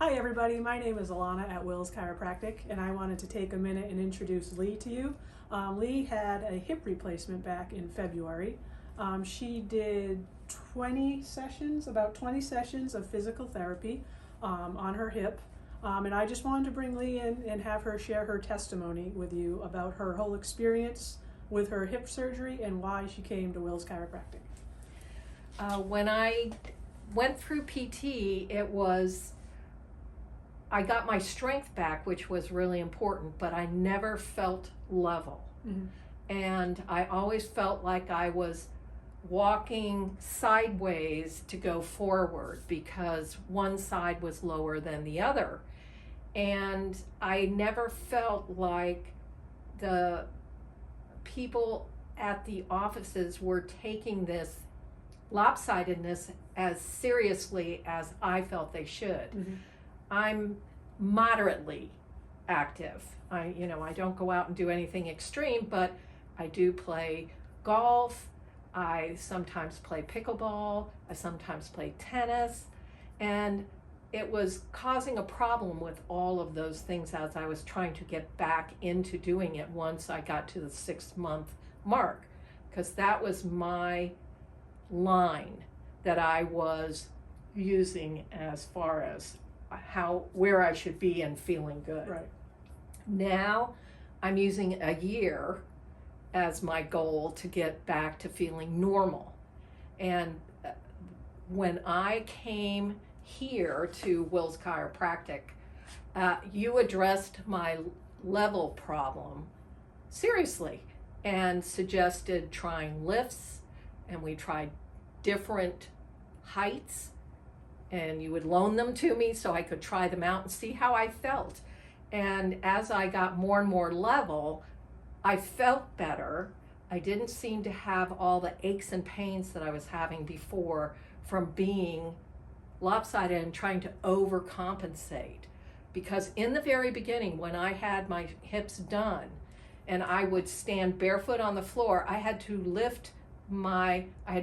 Hi everybody, my name is Alana at Will's Chiropractic, and I wanted to take a minute and introduce Lee to you. Lee had a hip replacement back in February. She did about 20 sessions of physical therapy on her hip. And I just wanted to bring Lee in and have her share her testimony with you about her whole experience with her hip surgery and why she came to Will's Chiropractic. When I went through PT, I got my strength back, which was really important, but I never felt level. Mm-hmm. And I always felt like I was walking sideways to go forward because one side was lower than the other. And I never felt like the people at the offices were taking this lopsidedness as seriously as I felt they should. Mm-hmm. I'm moderately active. I don't go out and do anything extreme, but I do play golf. I sometimes play pickleball. I sometimes play tennis. And it was causing a problem with all of those things as I was trying to get back into doing it once I got to the 6-month mark, because that was my line that I was using as far as where I should be and feeling good. Right. Now I'm using a year as my goal to get back to feeling normal. And when I came here to Will's Chiropractic, you addressed my level problem seriously and suggested trying lifts, and we tried different heights, and you would loan them to me so I could try them out and see how I felt. And as I got more and more level, I felt better. I didn't seem to have all the aches and pains that I was having before from being lopsided and trying to overcompensate. Because in the very beginning, when I had my hips done and I would stand barefoot on the floor, I had to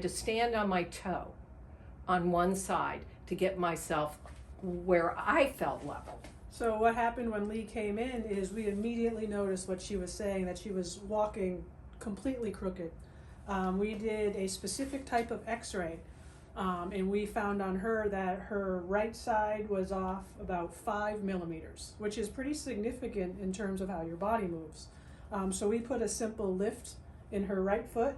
stand on my toe on one side to get myself where I felt level. So what happened when Lee came in is we immediately noticed what she was saying, that she was walking completely crooked. We did a specific type of x-ray, and we found on her that her right side was off about 5 millimeters, which is pretty significant in terms of how your body moves. So we put a simple lift in her right foot,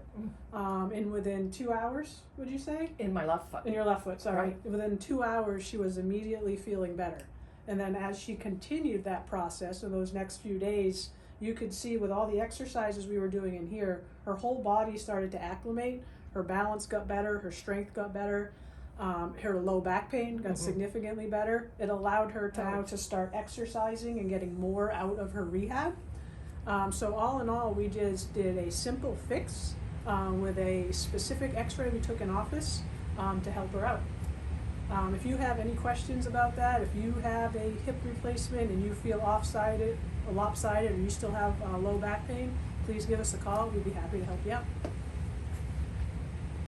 and within 2 hours, would you say? In my left foot. In your left foot, sorry. Right. Within 2 hours, she was immediately feeling better. And then as she continued that process in those next few days, you could see with all the exercises we were doing in here, her whole body started to acclimate. Her balance got better, her strength got better, her low back pain got significantly better. It allowed her to now to start exercising and getting more out of her rehab. So all in all, we just did a simple fix with a specific x-ray we took in office to help her out. If you have any questions about that, if you have a hip replacement and you feel lopsided, or you still have low back pain, please give us a call. We'd be happy to help you out.